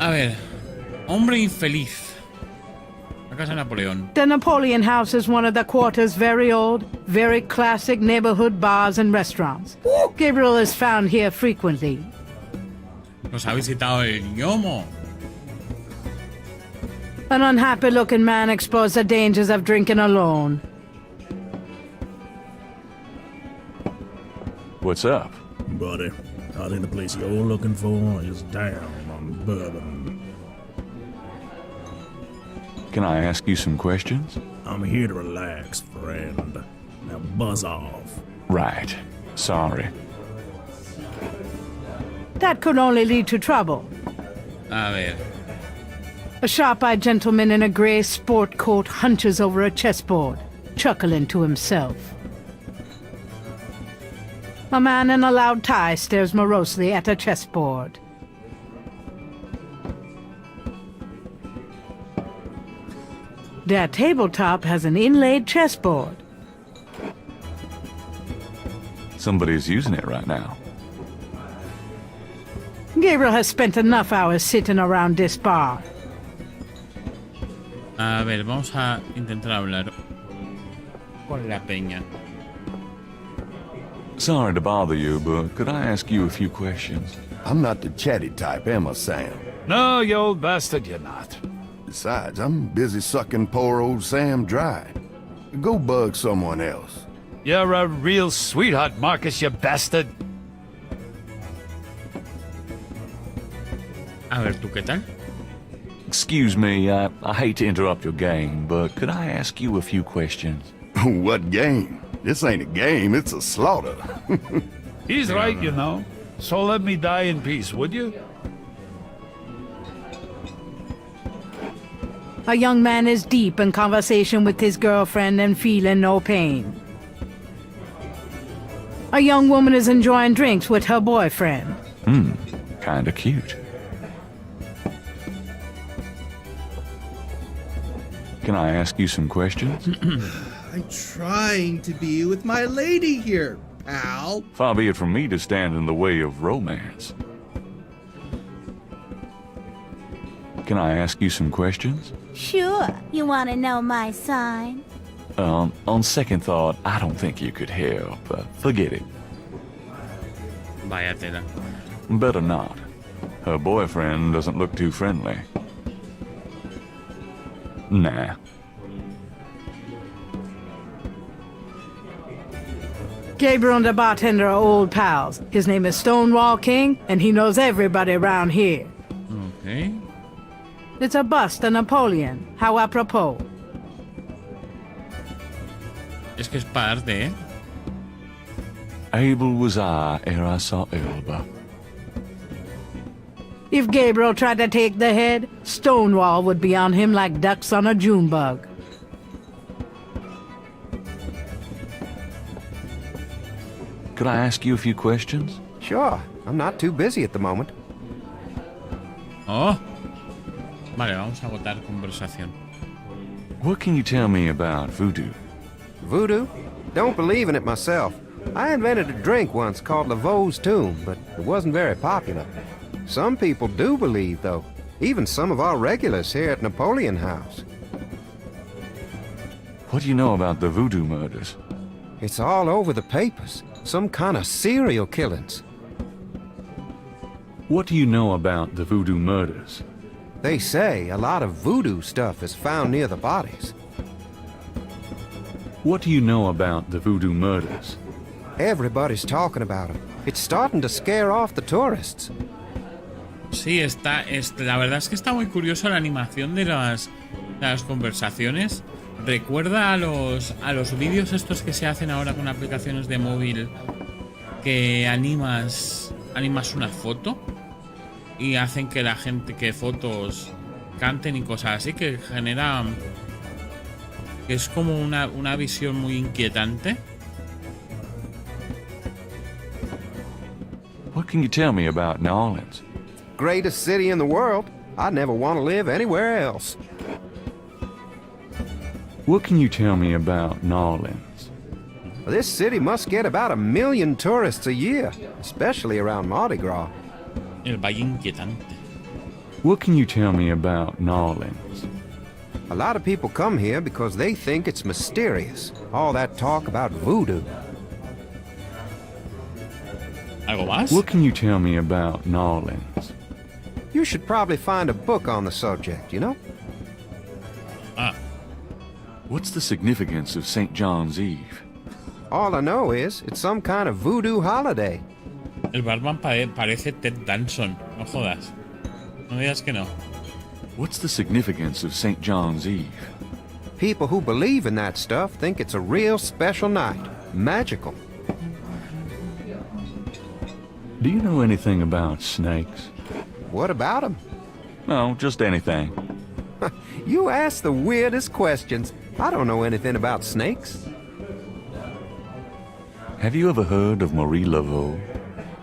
A ver, hombre infeliz. La casa de Napoleón. The Napoleon House is one of the quarter's very old, very classic neighborhood bars and restaurants. Gabriel is found here frequently. Nos ha visitado el gnomo. An unhappy-looking man explores the dangers of drinking alone. What's up? Buddy, I think the place you're looking for is down on bourbon. Can I ask you some questions? I'm here to relax, friend. Now buzz off. Right. Sorry. That could only lead to trouble. A ver. A sharp-eyed gentleman in a gray sport coat hunches over a chessboard, chuckling to himself. A man in a loud tie stares morosely at a chessboard. Their tabletop has an inlaid chessboard. Somebody's using it right now. Gabriel has spent enough hours sitting around this bar. A ver, vamos a intentar hablar con la peña. Sorry to bother you, but could I ask you a few questions? I'm not the chatty type, am I, Sam? No, you old bastard, you're not. Besides, I'm busy sucking poor old Sam dry. Go bug someone else. You're a real sweetheart, Marcus, you bastard. A ver, ¿tú qué tal? Excuse me, I hate to interrupt your game, but could I ask you a few questions? What game? This ain't a game, it's a slaughter. He's right, you know. So let me die in peace, would you? A young man is deep in conversation with his girlfriend and feeling no pain. A young woman is enjoying drinks with her boyfriend. Kinda cute. Can I ask you some questions? I'm trying to be with my lady here, pal. Far be it from me to stand in the way of romance. Can I ask you some questions? Sure. You want to know my sign? On second thought, I don't think you could help. Forget it. Vaya tela. Better not. Her boyfriend doesn't look too friendly. Nah. Gabriel and the bartender are old pals. His name is Stonewall King, and he knows everybody around here. Ok. It's a bust of Napoleon. How apropos. Es que es parte, ¿eh? Able was I ere I saw Elba. If Gabriel tried to take the head, Stonewall would be on him like ducks on a June bug. Could I ask you a few questions? Sure. I'm not too busy at the moment. Oh. Vale, vamos a agotar conversación. What can you tell me about voodoo? Voodoo? Don't believe in it myself. I invented a drink once called Laveau's Tomb, but it wasn't very popular. Some people do believe, though. Even some of our regulars here at Napoleon House. What do you know about the voodoo murders? It's all over the papers. Some kind of serial killings. What do you know about the voodoo murders? They say a lot of voodoo stuff is found near the bodies. What do you know about the voodoo murders? Everybody's talking about them. It's starting to scare off the tourists. Sí, la verdad es que está muy curioso la animación de las conversaciones. Recuerda a los vídeos estos que se hacen ahora con aplicaciones de móvil, que animas una foto y hacen que la gente, que fotos canten y cosas así, que genera, que es como una visión muy inquietante. What can you tell me about New Orleans? Greatest city in the world. I never want to live anywhere else. What can you tell me about New Orleans? This city must get about 1 million tourists a year, especially around Mardi Gras. El Valle Inquietante. What can you tell me about Gnawlings? A lot of people come here because they think it's mysterious. All that talk about voodoo. ¿Algo más? What can you tell me about Gnawlings? You should probably find a book on the subject, you know? Ah, What's the significance of St. John's Eve? All I know is it's some kind of voodoo holiday. el Batman parece Ted Danson. No jodas. No digas que no. What's the significance of St. John's Eve? People who believe in that stuff think it's a real special night. Magical. Do you know anything about snakes? What about them? No, just anything. You ask the weirdest questions. I don't know anything about snakes. Have you ever heard of Marie Laveau?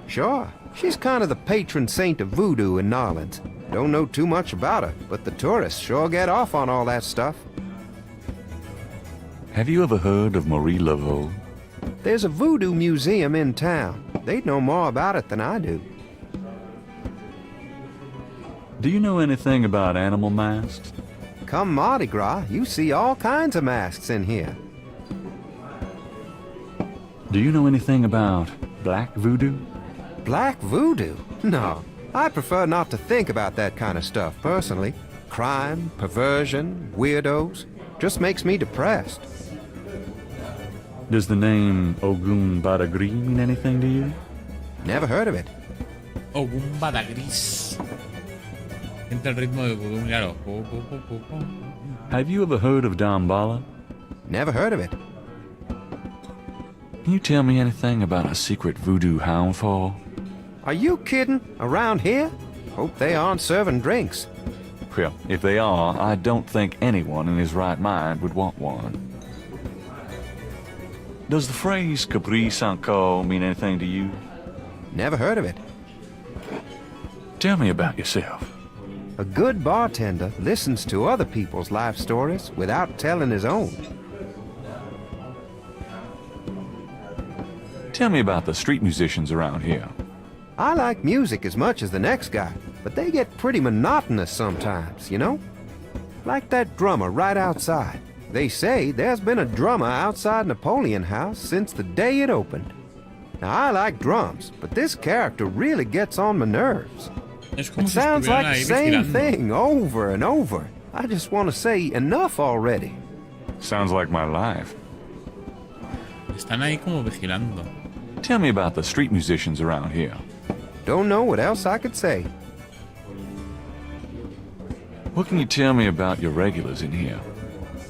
Sure. She's kind of the patron saint of voodoo in Narland. Don't know too much about her, but the tourists sure get off on all that stuff. Have you ever heard of Marie Laveau? There's a voodoo museum in town. They'd know more about it than I do. Do you know anything about animal masks? Come Mardi Gras, you see all kinds of masks in here. Do you know anything about black voodoo? Black voodoo? No. I prefer not to think about that kind of stuff, personally. Crime, perversion, weirdos. Just makes me depressed. Does the name Ogun Badagri mean anything to you? Never heard of it. Ogun Badagris. Siente el ritmo de vudú, claro. Have you ever heard of Damballa? Never heard of it. Can you tell me anything about a secret voodoo hound fall? Are you kidding? Around here? Hope they aren't serving drinks. Well, if they are, I don't think anyone in his right mind would want one. Does the phrase Caprice encore mean anything to you? Never heard of it. Tell me about yourself. A good bartender listens to other people's life stories without telling his own. Tell me about the street musicians around here. I like music as much as the next guy, but they get pretty monotonous sometimes, you know? Like that drummer right outside. They say there's been a drummer outside Napoleon House since the day it opened. Now, I like drums, but this character really gets on my nerves. Es como It si sounds estuvieran like ahí the same vigilando. thing over and over. I just want to say enough already. Sounds like my life. Están ahí como vigilando. Tell me about the street musicians around here. Don't know what else I could say. What can you tell me about your regulars in here?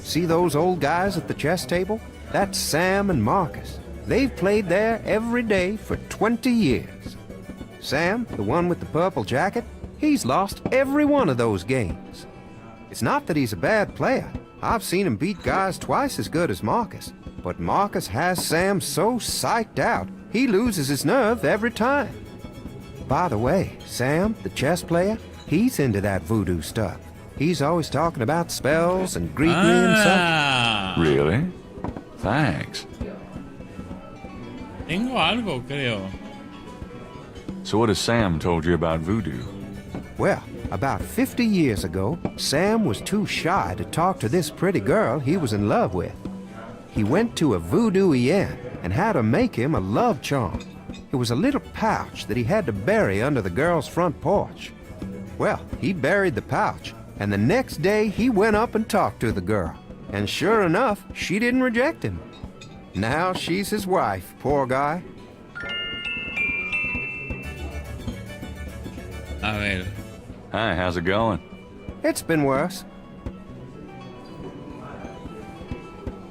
See those old guys at the chess table? That's Sam and Marcus. They've played there every day for 20 years. Sam, the one with the purple jacket, he's lost every one of those games. It's not that he's a bad player. I've seen him beat guys twice as good as Marcus. But Marcus has Sam so psyched out, he loses his nerve every time. By the way, Sam, the chess player, he's into that voodoo stuff. He's always talking about spells and Greek and such. Ah, Really? Thanks. tengo algo, creo. So what has Sam told you about voodoo? Well, about 50 years ago, Sam was too shy to talk to this pretty girl he was in love with. He went to a voodoo-ien and had her make him a love charm. It was a little pouch that he had to bury under the girl's front porch. Well, he buried the pouch, and the next day he went up and talked to the girl. And sure enough, she didn't reject him. Now she's his wife, poor guy. A ver. Hi, how's it going? It's been worse.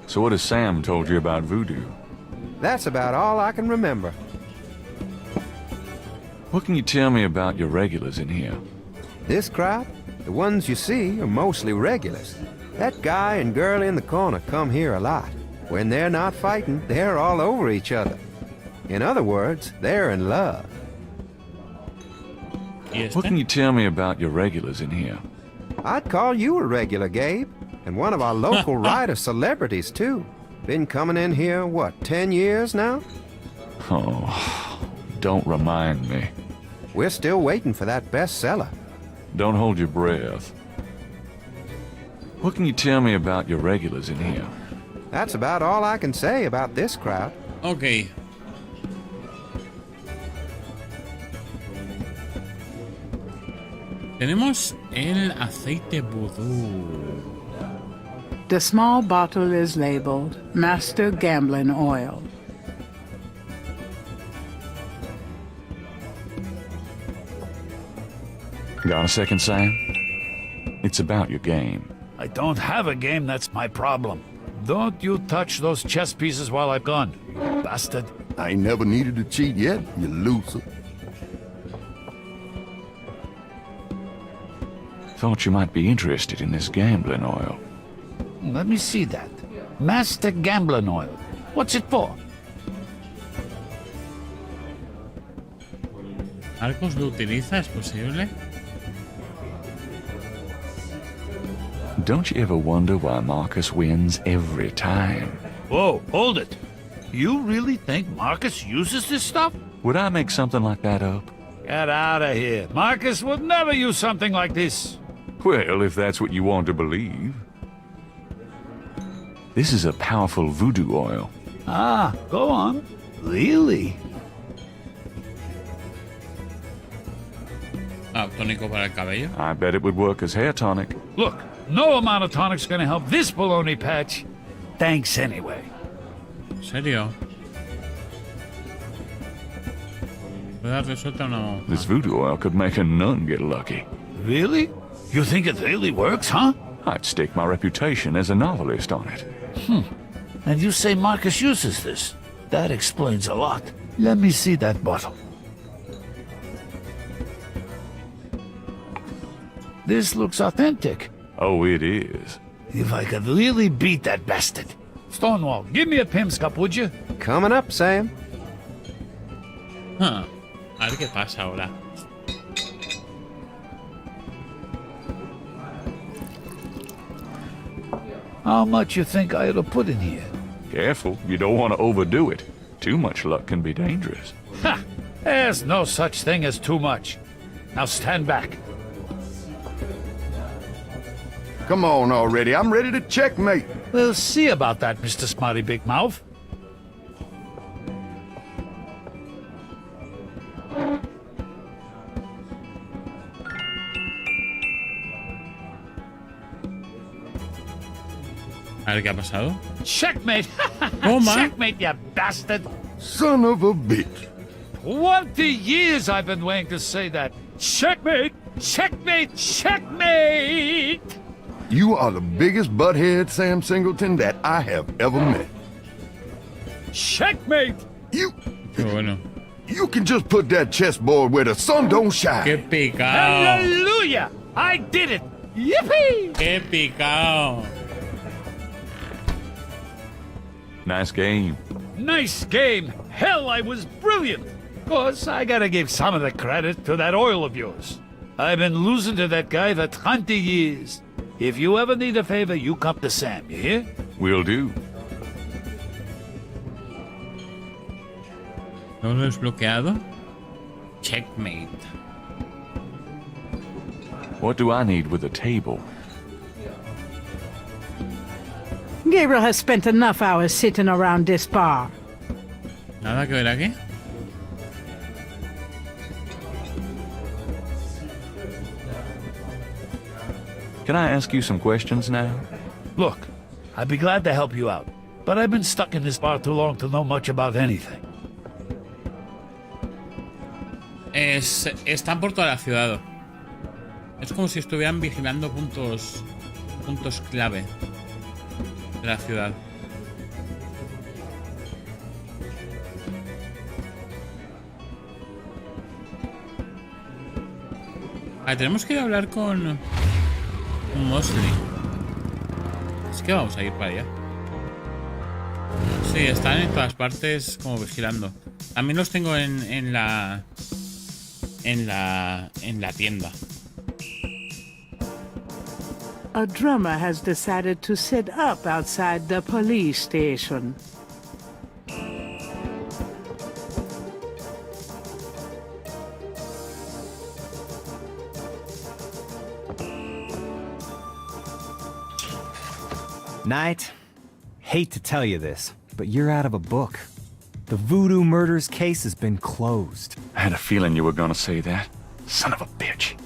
So what has Sam told you about voodoo? That's about all I can remember. What can you tell me about your regulars in here? This crowd, the ones you see, are mostly regulars. That guy and girl in the corner come here a lot. When they're not fighting, they're all over each other. In other words, they're in love. ¿Y este? What can you tell me about your regulars in here? I'd call you a regular, Gabe. And one of our local writer celebrities, too. Been coming in here, what, 10 years now? Oh, don't remind me. We're still waiting for that bestseller. Don't hold your breath. What can you tell me about your regulars in here? That's about all I can say about this crowd. Ok. Tenemos el aceite vudú. The small bottle is labeled Master Gambling Oil. Got a second, Sam? It's about your game. I don't have a game, that's my problem. Don't you touch those chess pieces while I'm gone, bastard. I ain't never needed to cheat yet, you loser. Thought you might be interested in this gambling oil. Let me see that. Master Gambling Oil. What's it for? ¿Marcos lo utiliza? ¿Es posible? Don't you ever wonder why Marcus wins every time? Whoa, hold it. You really think Marcus uses this stuff? Would I make something like that up? Get out of here. Marcus would never use something like this. Well, if that's what you want to believe. This is a powerful voodoo oil. Ah, go on. Really? Ah, tónico para el cabello. I bet it would work as hair tonic. Look, no amount of tonic's gonna help this baloney patch. Thanks anyway. ¿En serio? ¿Puedo darle suelta o no? This voodoo oil could make a nun get lucky. Really? You think it really works, huh? I'd stake my reputation as a novelist on it. And you say Marcus uses this? That explains a lot. Let me see that bottle. This looks authentic. Oh, it is. If I could really beat that bastard. Stonewall, give me a Pim's cup, would you? Coming up, Sam. Ah, a ver qué pasa ahora. How much you think I ought to put in here? Careful, you don't want to overdo it. Too much luck can be dangerous. Ha! There's no such thing as too much. Now stand back. Come on already, I'm ready to checkmate. We'll see about that, Mr. Smarty Big Mouth. A ver qué ha pasado. Checkmate! Toma. Checkmate, you bastard! Son of a bitch. 20 years I've been waiting to say that. Checkmate! Checkmate! Checkmate! You are the biggest butthead, Sam Singleton, that I have ever met. Checkmate! You Qué bueno. can just put that chessboard where the sun don't shine. Qué picao. Hallelujah! I did it! Yippee! Qué picao. Nice game. Nice game. Hell, I was brilliant. Course, I gotta give some of the credit to that oil of yours. I've been losing to that guy for 20 years. If you ever need a favor, you come to Sam, you hear? Will do. ¿No lo he desbloqueado? Checkmate. What do I need with a table? Gabriel has spent enough hours sitting around this bar. ¿Nada que ver aquí? Can I ask you some questions now? Look, I'd be glad to help you out, but I've been stuck in this bar too long to know much about anything. Están por toda la ciudad. Es como si estuvieran vigilando puntos clave de la ciudad. Tenemos que ir a hablar con Mosley. Es que vamos a ir para allá. Sí, están en todas partes como vigilando. También los tengo en la tienda. A drummer has decided to set up outside the police station. Knight, hate to tell you this, but you're out of a book. The voodoo murders case has been closed. I had a feeling you were gonna say that. Son of a bitch.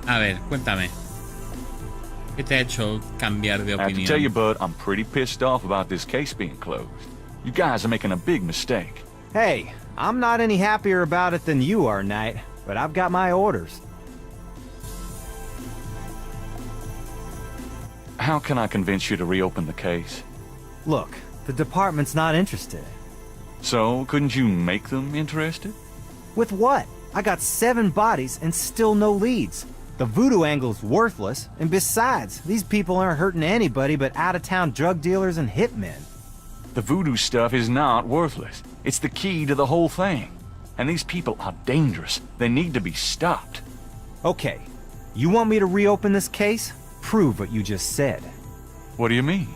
A ver, cuéntame. ¿Qué te ha hecho cambiar de I have to tell opinión? you, bud, I'm pretty pissed off about this case being closed. You guys are making a big mistake. Hey, I'm not any happier about it than you are, Knight, but I've got my orders. How can I convince you to reopen the case? Look, the department's not interested. So, couldn't you make them interested? With what? I got 7 bodies and still no leads. The voodoo angle's worthless, and besides, these people aren't hurting anybody but out-of-town drug dealers and hitmen. The voodoo stuff is not worthless. It's the key to the whole thing. And these people are dangerous. They need to be stopped. Okay, you want me to reopen this case? Prove what you just said. What do you mean?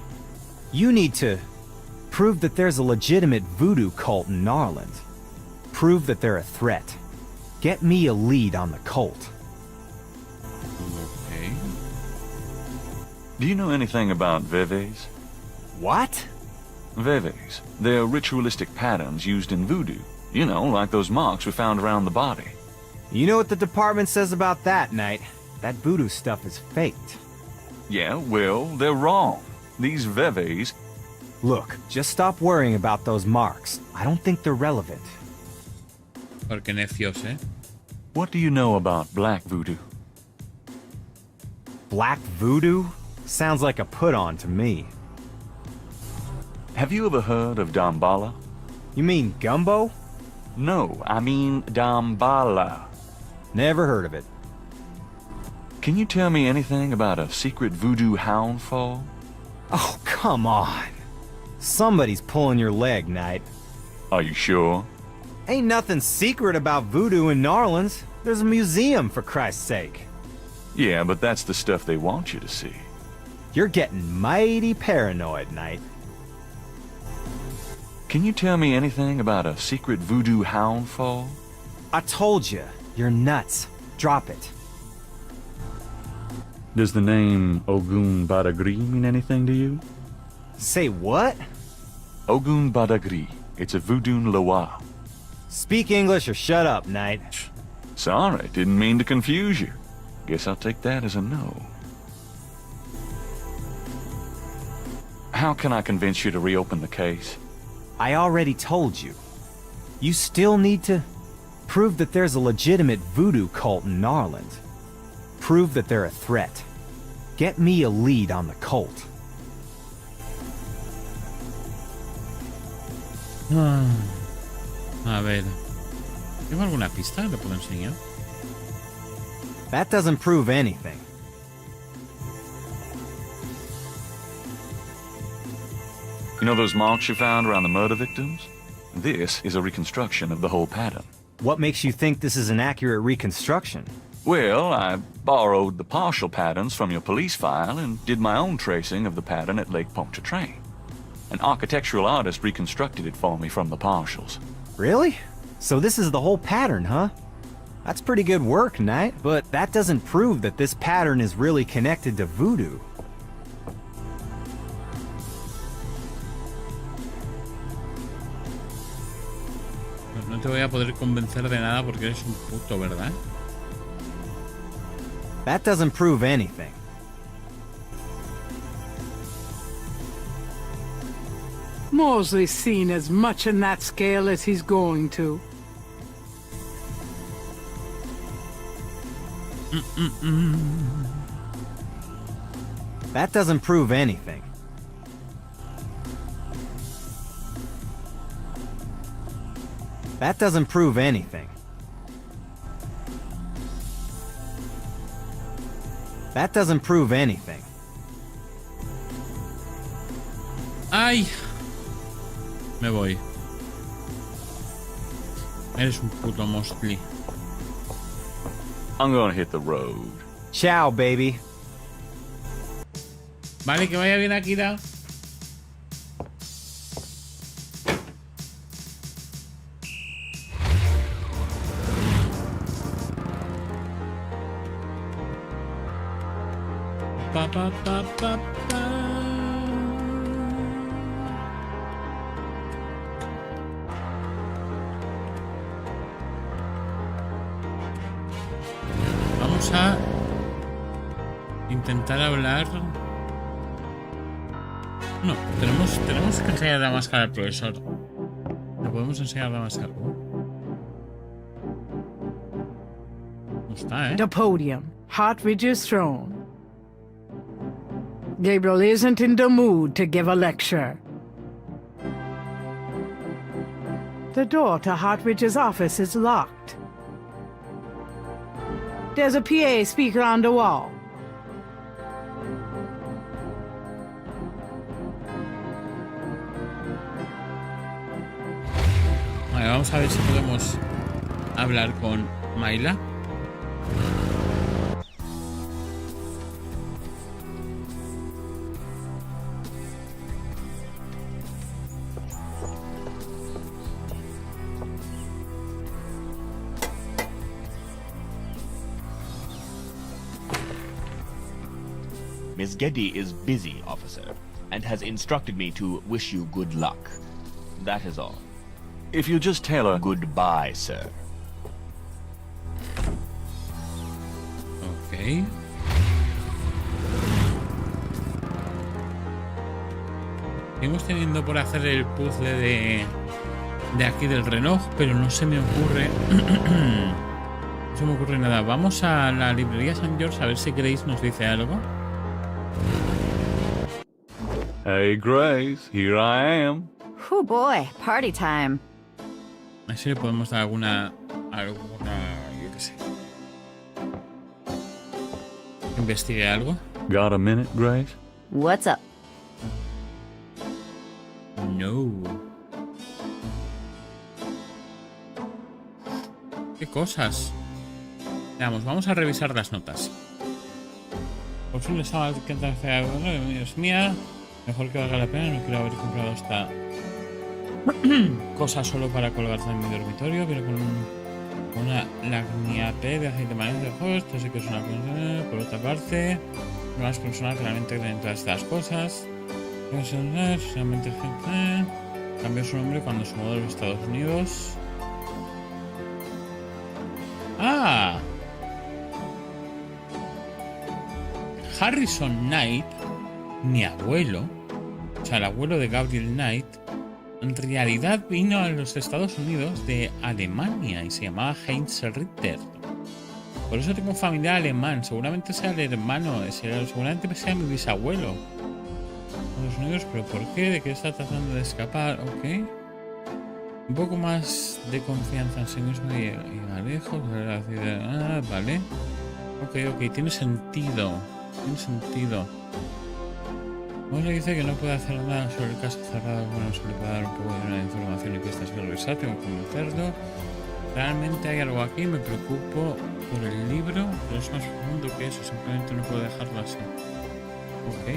You need to prove that there's a legitimate voodoo cult in Narland. Prove that they're a threat. Get me a lead on the cult. Okay. Do you know anything about veves? What? Veves. They're ritualistic patterns used in voodoo. You know, like those marks we found around the body. You know what the department says about that, Knight? That voodoo stuff is faked. Yeah, well, they're wrong. These veves... Look, just stop worrying about those marks. I don't think they're relevant. Porque necios, ¿eh? What do you know about black voodoo? Black voodoo? Sounds like a put-on to me. Have you ever heard of Damballa? You mean gumbo? No, I mean Damballa. Never heard of it. Can you tell me anything about a secret voodoo hound fall? Oh, come on. Somebody's pulling your leg, Knight. Are you sure? Ain't nothing secret about voodoo in Narlands. There's a museum, for Christ's sake. Yeah, but that's the stuff they want you to see. You're getting mighty paranoid, Knight. Can you tell me anything about a secret voodoo hound fall? I told you, you're nuts. Drop it. Does the name Ogun Badagri mean anything to you? Say what? Ogun Badagri. It's a voodoo Loa. Speak English or shut up, Knight. Sorry, didn't mean to confuse you. Guess I'll take that as a no. How can I convince you to reopen the case? I already told you. You still need to prove that there's a legitimate voodoo cult in Narland. Prove that they're a threat. Get me a lead on the cult. A ver. ¿Tengo alguna pista que te puedo enseñar? That doesn't prove anything. You know those marks you found around the murder victims? This is a reconstruction of the whole pattern. What makes you think this is an accurate reconstruction? Well, I borrowed the partial patterns from your police file and did my own tracing of the pattern at Lake Pontchartrain. An architectural artist reconstructed it for me from the partials. Really? So this is the whole pattern, huh? That's pretty good work, Knight, but that doesn't prove that this pattern is really connected to voodoo. No te voy a poder convencer de nada porque eres un puto, ¿verdad? That doesn't prove anything. Mosley's seen as much in that scale as he's going to. That doesn't prove anything. That doesn't prove anything. That doesn't prove anything. ¡Ay! Me voy. Eres un puto mostly. I'm gonna hit the road. Ciao, baby. Vale, que vaya bien, Akira. pa, pa, pa, pa. Vamos a intentar hablar. No, tenemos que enseñar la máscara al profesor. Le podemos enseñar la máscara. No está, ¿eh? The podium, Hartridge's throne. Gabriel isn't in the mood to give a lecture. The door to Hartridge's office is locked. There's a PA speaker on the wall. Vale, vamos a ver si podemos hablar con Mayla. Miss Geddy is busy, officer, and has instructed me to wish you good luck. That is all. If you just tell her... Goodbye, sir. Ok. Seguimos teniendo por hacer el puzzle de aquí del reloj, pero no se me ocurre... no se me ocurre nada. Vamos a la librería St. George a ver si Grace nos dice algo. Hey, Grace, here I am. Oh boy, party time. A ver si le podemos dar alguna yo qué sé. ¿Investigue algo? Got a minute, Grace? What's up? No. ¿Qué cosas? Veamos, vamos a revisar las notas. Por fin les estaba que es mía. Mejor que valga la pena, no quiero haber comprado esta cosa solo para colgarse en mi dormitorio, pero con una lagniate de aceite maíz de juego. Esto sí que es una cosa. Por otra parte, más personal claramente creen todas estas cosas. Socialmente gente cambió su nombre cuando se mudó a los Estados Unidos. ¡Ah! Harrison Knight, mi abuelo, o sea, el abuelo de Gabriel Knight, en realidad vino a los Estados Unidos de Alemania y se llamaba Heinz Ritter. Por eso tengo familia alemán. Seguramente sea el hermano, seguramente sea mi bisabuelo. Estados Unidos, pero ¿por qué? ¿De qué está tratando de escapar? Ok. Un poco más de confianza en sí mismo y lejos. Vale. Ok, tiene sentido. Tiene sentido. Nos le dice que no puede hacer nada sobre el caso cerrado. Bueno, se le puede dar un poco de información y pistas que regresar. Tengo que conocerlo. Realmente hay algo aquí. Me preocupo por el libro. Pero es más profundo que eso. Simplemente no puedo dejarlo así. Ok.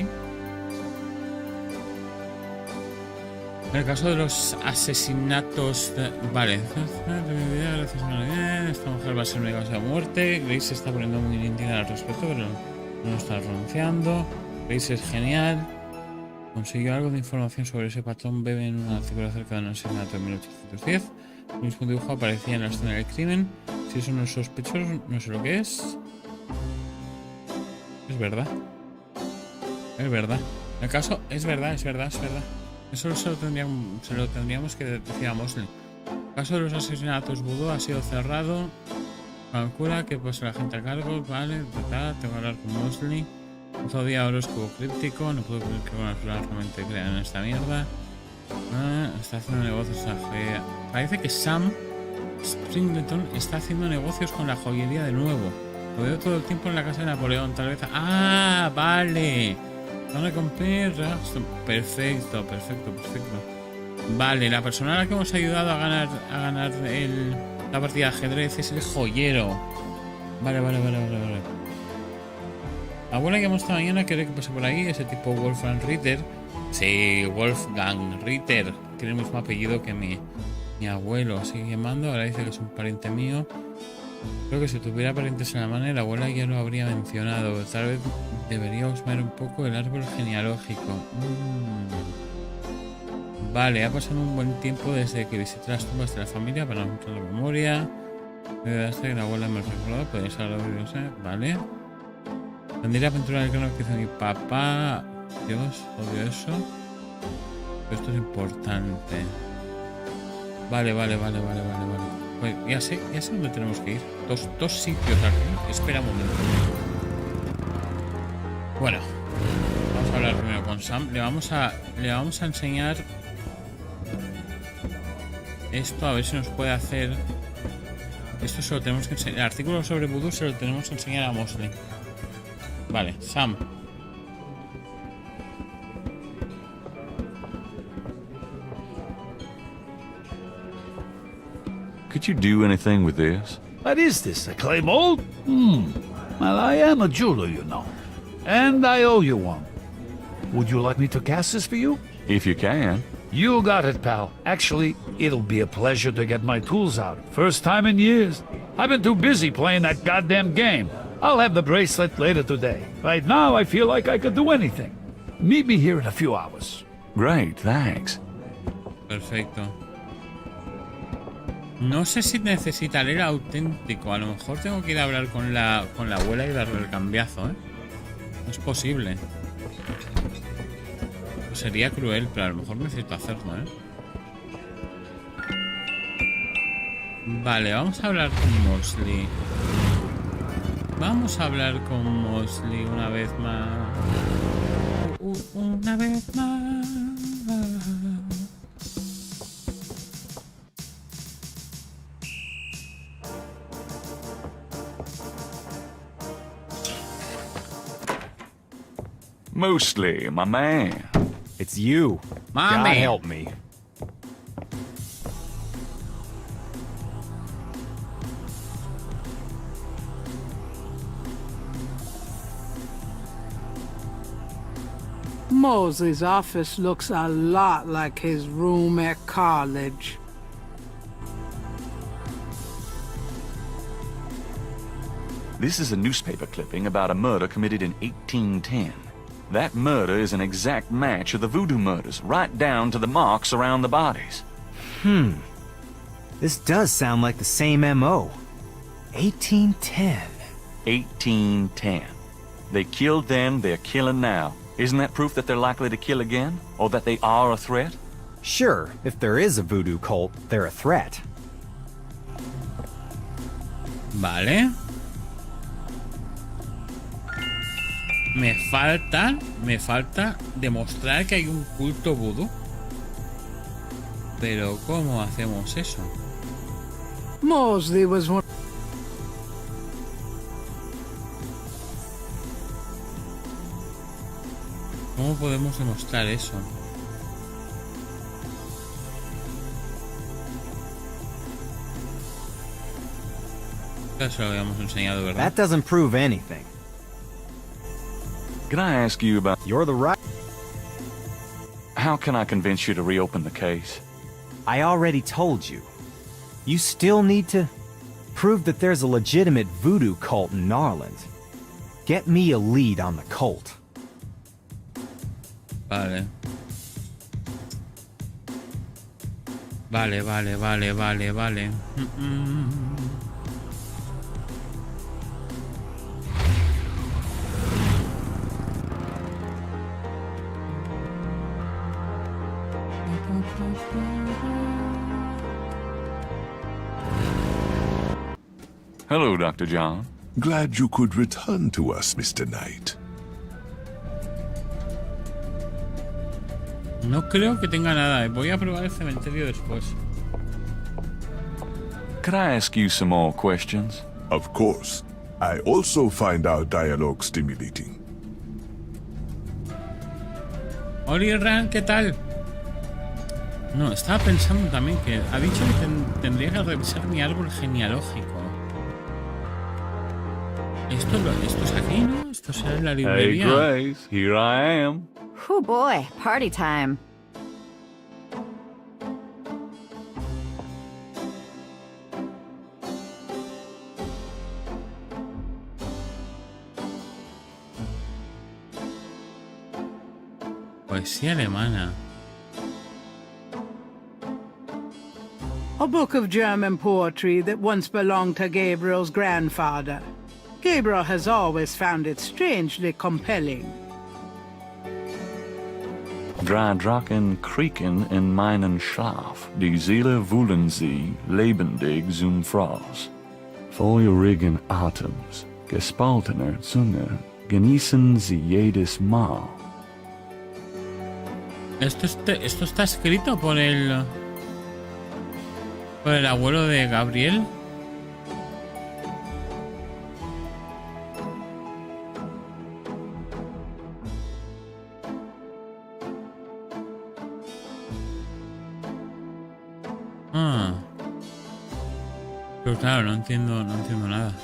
En el caso de los asesinatos... Vale. Gracias a esta mujer va a ser una causa de muerte. Grace se está poniendo muy indigna al respecto, pero no está renunciando. Grace es genial. Consiguió algo de información sobre ese patrón bebé en un artículo acerca de un asesinato de 1810. El mismo dibujo aparecía en la escena del crimen. Si eso no es sospechoso, no sé lo que es. Es verdad. Es verdad. En el caso, es verdad. Eso se lo tendríamos que decir a Mosley. El caso de los asesinatos vudú ha sido cerrado. Calcula que pues la gente a cargo, vale, tengo que hablar con Mosley. Otro día horóscopo críptico, no puedo creer que las personas realmente crean en esta mierda. Está haciendo negocios a joyería. Parece que Sam Springleton está haciendo negocios con la joyería de nuevo. Lo veo todo el tiempo en la casa de Napoleón, tal vez. ¡Ah! Vale. Van a comprar. Perfecto. Vale, la persona a la que hemos ayudado a ganar la partida de ajedrez es el joyero. Vale. La abuela que hemos esta mañana quiere que pase por ahí, ese tipo Wolfgang Ritter. Sí, Wolfgang Ritter. Tiene el mismo apellido que mi abuelo. Sigue llamando, ahora dice que es un pariente mío. Creo que si tuviera parientes en la mano, la abuela ya lo habría mencionado. Tal vez deberíamos ver un poco el árbol genealógico. Vale, ha pasado un buen tiempo desde que visité las tumbas de la familia para mostrar la memoria. Hasta que la abuela me recordó, podría ser algo, no sé. Vale. Tendría la aventura del grano que hizo mi papá. Dios, odio eso. Pero esto es importante. Vale. Pues ya sé dónde tenemos que ir. Dos sitios aquí. Espera un momento. Bueno, vamos a hablar primero con Sam. Le vamos a enseñar esto, a ver si nos puede hacer. Esto se lo tenemos que enseñar. El artículo sobre vudú se lo tenemos que enseñar a Mosley. Vale, Sam. Could you do anything with this? What is this, a clay mold? Well, I am a jeweler, you know. And I owe you one. Would you like me to cast this for you? If you can. You got it, pal. Actually, it'll be a pleasure to get my tools out. First time in years. I've been too busy playing that goddamn game. I'll have the bracelet later today. Right now, I feel like I could do anything. Meet me here in a few hours. Great, thanks. Perfecto. No sé si necesitaré el auténtico. A lo mejor tengo que ir a hablar con la abuela y darle el cambiazo, ¿eh? No es posible. Pues sería cruel, pero a lo mejor necesito hacerlo, ¿eh? Vale, vamos a hablar con Mosley. Vamos a hablar con Mosley una vez más. Una vez más. Mostly, my man. It's you. God help me. Mosley's office looks a lot like his room at college. This is a newspaper clipping about a murder committed in 1810. That murder is an exact match of the voodoo murders, right down to the marks around the bodies. This does sound like the same M.O. 1810. 1810. They killed then, they're killing now. Isn't that proof that they're likely to kill again? Or that they are a threat? Sure, if there is a voodoo cult, they're a threat. Vale. Me falta demostrar que hay un culto vudú. Pero ¿cómo hacemos eso? Mosley was one. ¿Cómo podemos demostrar eso? Eso lo habíamos enseñado, ¿verdad? That doesn't prove anything. Can I ask you about... You're the right... How can I convince you to reopen the case? I already told you. You still need to prove that there's a legitimate voodoo cult in Narland. Get me a lead on the cult. Vale. Vale. Hello, Dr. John. Glad you could return to us, Mr. Knight. No creo que tenga nada. Voy a probar el cementerio después. Could I ask you some more questions? Of course. I also find our dialogue stimulating. Oli Ran, ¿qué tal? No, estaba pensando también que ha dicho que tendría que revisar mi árbol genealógico. Esto es aquí, ¿no? Esto será en la librería. Hey, Grace, here I am. Oh boy, party time. Poesía alemana. A book of German poetry that once belonged to Gabriel's grandfather. Gabriel has always found it strangely compelling. Drei Drachen kriegen in meinen Schlaf, die Seele wühlen sie lebendig zum Fraß. Feurigen Atems, gespaltener Zunge, genießen sie jedes Mal. Esto está escrito por el abuelo de Gabriel. Pero claro, no entiendo nada.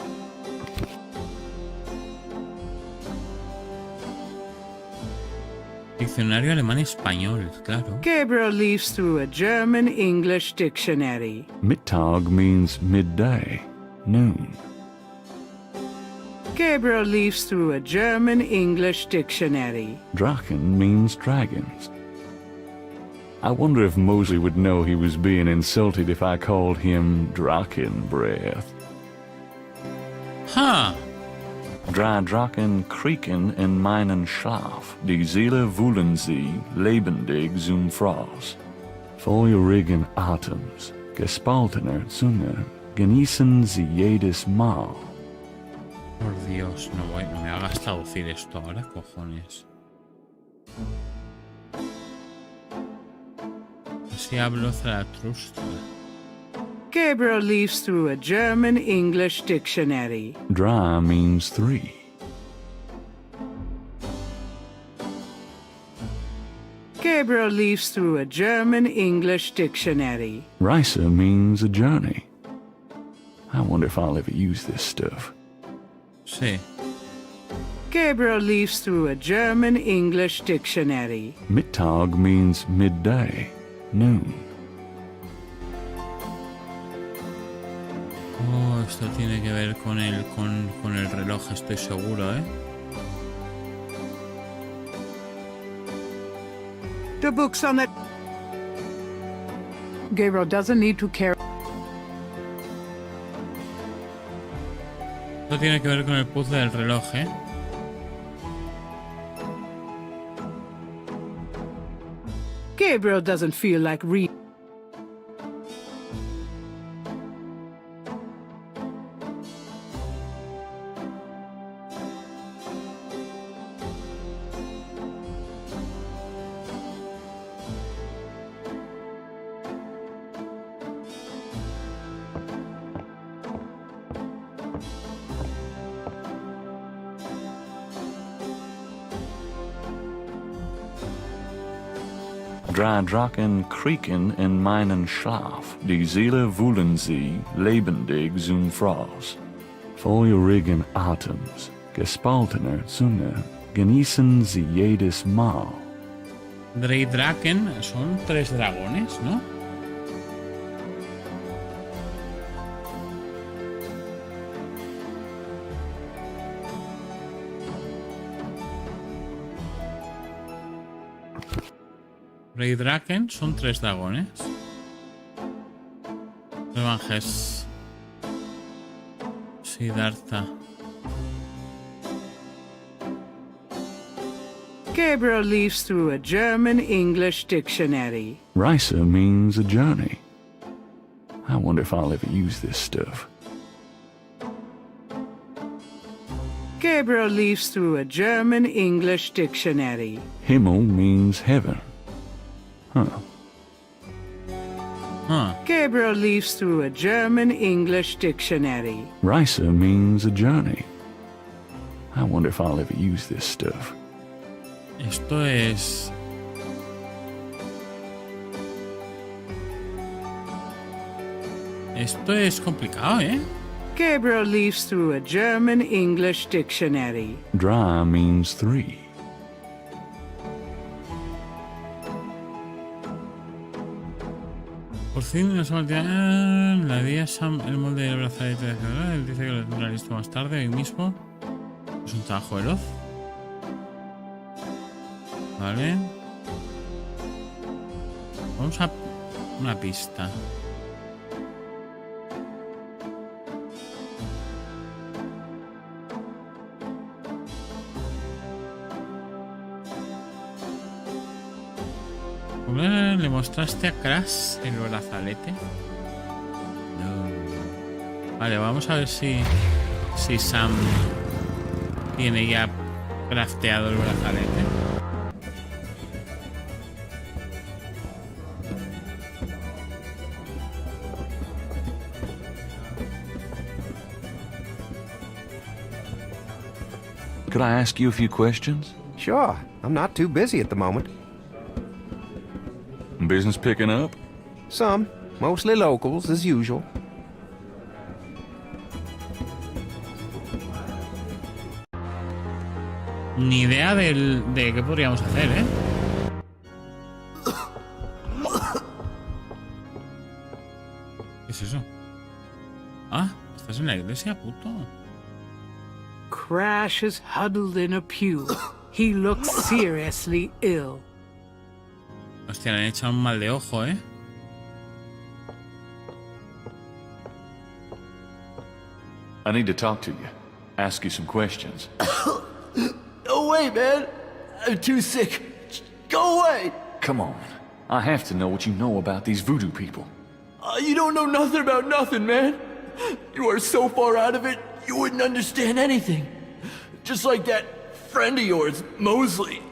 Diccionario alemán-español, claro. Gabriel leafs through a German-English dictionary. Mittag means midday, noon. Gabriel leafs through a German-English dictionary. Drachen means dragons. I wonder if Mosley would know he was being insulted if I called him Drachen Breath. Huh. Drei Drachen kriegen in meinen Schlaf, die Seele wühlen sie lebendig zum Fraß. Feurigen Atems, gespaltener Zunge, genießen sie jedes Mal. Por Dios, no me hagas traducir esto ahora, cojones. Así hablo Zaratustra. Gabriel leafs through a German-English dictionary. Drei means 3. Gabriel leafs through a German-English dictionary. Reise means a journey. I wonder if I'll ever use this stuff. Sí. Gabriel leafs through a German-English dictionary. Mittag means midday, noon. Oh, esto tiene que ver con el reloj, estoy seguro, ¿eh? The book's on it. Gabriel doesn't need to carry. Esto tiene que ver con el puzzle del reloj, ¿eh? Gabriel doesn't feel like reading. Drei Drachen kriegen in meinen Schlaf, die Seele wühlen sie lebendig zum Fraß. Feurigen Atems, gespaltener Zunge, genießen sie jedes Mal. Drei Drachen son 3 dragones, ¿no? Rey Draken son 3 dragones. Evanges. Siddhartha. Gabriel leafs through a German-English dictionary. Reise means a journey. I wonder if I'll ever use this stuff. Gabriel leafs through a German-English dictionary. Himmel means heaven. Gabriel leafs through a German-English dictionary. Reise means a journey. I wonder if I'll ever use this stuff. Esto es... Esto es complicado, ¿eh? Gabriel leafs through a German-English dictionary. Drei means 3. Por fin nos la día Sam, el molde del brazalete de Gabriel. Él dice que lo tendrá listo más tarde, hoy mismo. Es un trabajo veloz. Vale. Vamos a una pista. ¿Le mostraste a Crash el brazalete? No. Vale, vamos a ver si Sam tiene ya crafteado el brazalete. Could I ask you a few questions? Sure. I'm not too busy at the moment. Business picking up? Some. Mostly locals, as usual. Ni idea de qué podríamos hacer, ¿eh? ¿Qué es eso? Ah, ¿estás en la iglesia, puto? Crash is huddled in a pew. He looks seriously ill. Hostia, le han echado un mal de ojo, ¿eh? I need to talk to you. Ask you some questions. No way, man. I'm too sick. Go away. Come on. I have to know what you know about these voodoo people. You don't know nothing about nothing, man. You are so far out of it, you wouldn't understand anything. Just like that friend of yours, Mosley.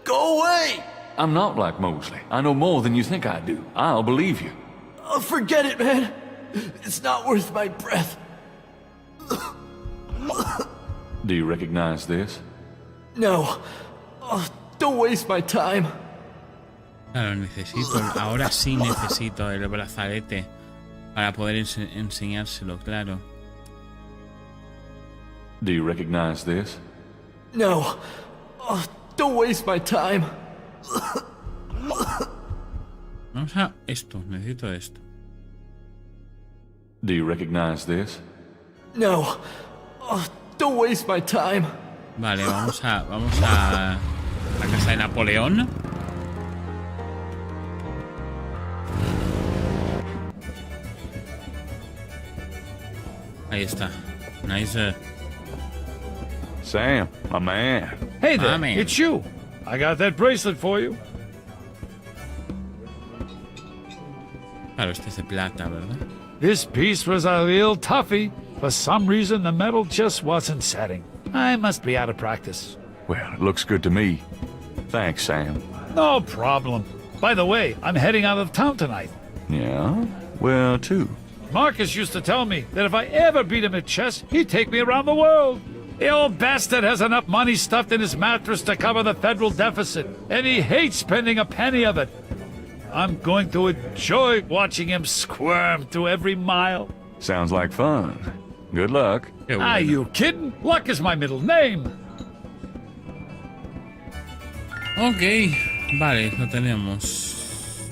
Go away! I'm not like Mosley. I know more than you think I do. I'll believe you. Forget it, man. It's not worth my breath. Do you recognize this? No. Don't waste my time. Claro, necesito. Ahora sí necesito el brazalete para poder enseñárselo, claro. Do you recognize this? No. Don't waste my time. Vamos a esto. Necesito esto. Do you recognize this? No. Don't waste my time. Vale, vamos a la casa de Napoleón. Ahí está. Nice. Sam, my man. Hey there, My man. it's you. I got that bracelet for you. Claro, este es de plata, ¿verdad? This piece was a real toughie. For some reason, the metal just wasn't setting. I must be out of practice. Well, it looks good to me. Thanks, Sam. No problem. By the way, I'm heading out of town tonight. Yeah? Where to? Marcus used to tell me that if I ever beat him at chess, he'd take me around the world. The old bastard has enough money stuffed in his mattress to cover the federal deficit, and he hates spending a penny of it. I'm going to enjoy watching him squirm through every mile. Sounds like fun. Good luck. Are you kidding? Luck is my middle name. Ok, vale, lo tenemos.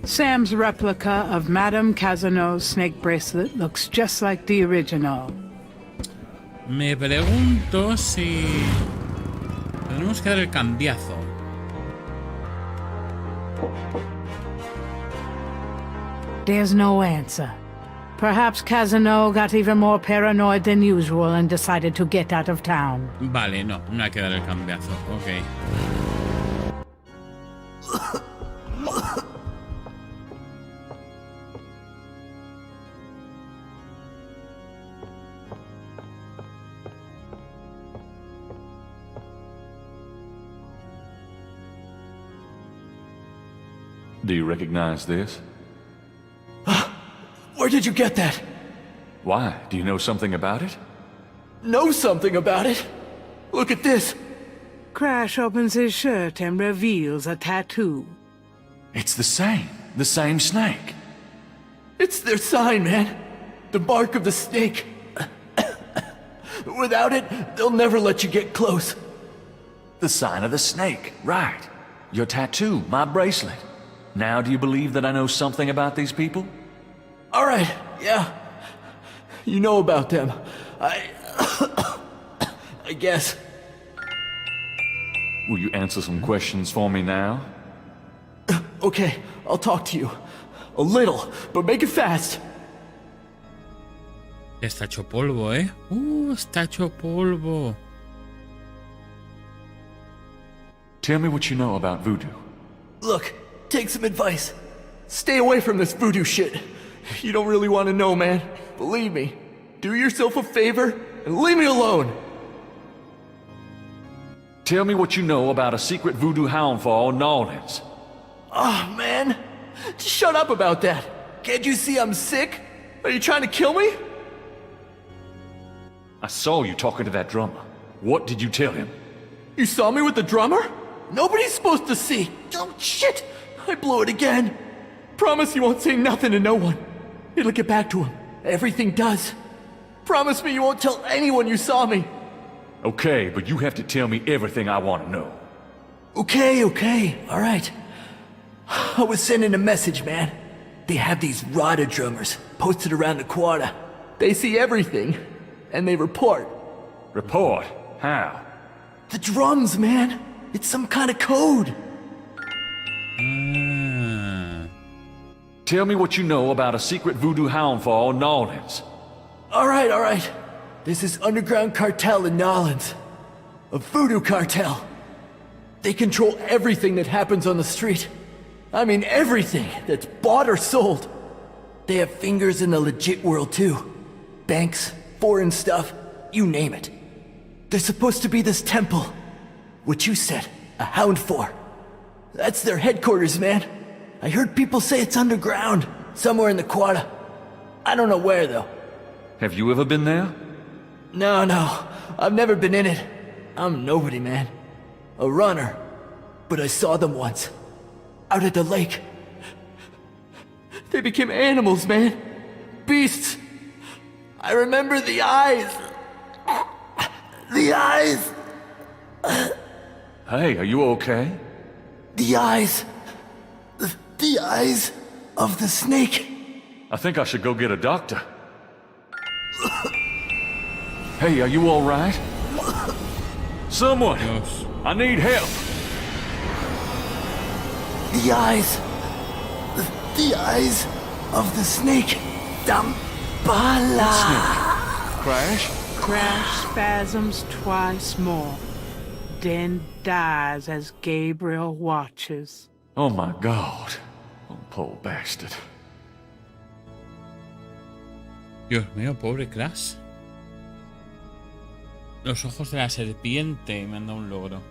Sam's replica of Madame Casano's snake bracelet looks just like the original. Me pregunto si tenemos que dar el cambiazo. There's no answer. Perhaps Casano got even more paranoid than usual and decided to get out of town. Vale, no hay que dar el cambiazo. Ok. Do you recognize this? Where did you get that? Why? Do you know something about it? Know something about it? Look at this. Crash opens his shirt and reveals a tattoo. It's the same snake. It's their sign, man. The bark of the snake. Without it, they'll never let you get close. The sign of the snake, right. Your tattoo, my bracelet. Now do you believe that I know something about these people? All right, yeah. You know about them. I guess. Will you answer some questions for me now? Okay, I'll talk to you. A little, but make it fast. Está hecho polvo, ¿eh? Está hecho polvo. Tell me what you know about voodoo. Look, take some advice. Stay away from this voodoo shit. You don't really want to know, man. Believe me. Do yourself a favor and leave me alone. Tell me what you know about a secret voodoo houndfall in Nolans. Oh, man. Just shut up about that. Can't you see I'm sick? Are you trying to kill me? I saw you talking to that drummer. What did you tell him? You saw me with the drummer? Nobody's supposed to see. Oh, shit. I blew it again. Promise you won't say nothing to no one. It'll get back to him. Everything does. Promise me you won't tell anyone you saw me. Okay, but you have to tell me everything I want to know. Okay, all right. I was sending a message, man. They have these Rada drummers posted around the quarter. They see everything, and they report. Report? How? The drums, man. It's some kind of code. Tell me what you know about a secret voodoo houndfall in Nolans. All right. There's this underground cartel in Nolans. A voodoo cartel. They control everything that happens on the street. I mean everything that's bought or sold. They have fingers in the legit world too. Banks, foreign stuff, you name it. There's supposed to be this temple. What you said, a hound for. That's their headquarters, man. I heard people say it's underground, somewhere in the quarter. I don't know where though. Have you ever been there? No, I've never been in it. I'm nobody, man. A runner. But I saw them once. Out at the lake. They became animals, man. Beasts. I remember the eyes. The eyes. Hey, are you okay? The eyes. The eyes of the snake. I think I should go get a doctor. Hey, are you all right? Someone! Dios. I need help! The eyes. The eyes of the snake. Dambala. Snake. Crash? Crash spasms twice more, then dies as Gabriel watches. Oh my God. Oh, poor bastard. Dios mío, pobre Crash. Los ojos de la serpiente me han dado un logro.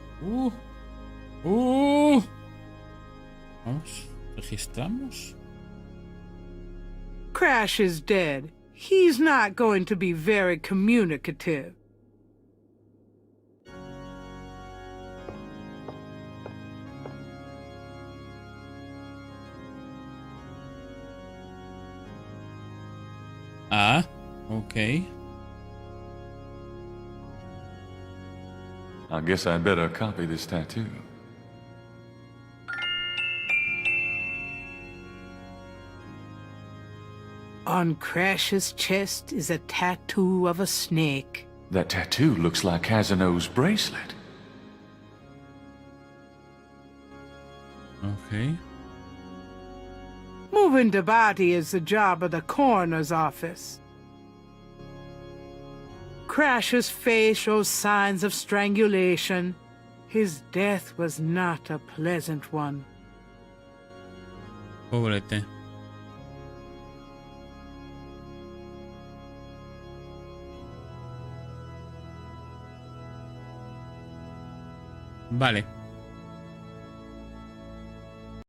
Vamos, registramos. Crash is dead. He's not going to be very communicative. Ah, okay. I guess I'd better copy this tattoo. On Crash's chest is a tattoo of a snake. That tattoo looks like Kazano's bracelet. Okay. Moving the body is the job of the coroner's office. Crash's face shows signs of strangulation. His death was not a pleasant one. Pobrete. Vale.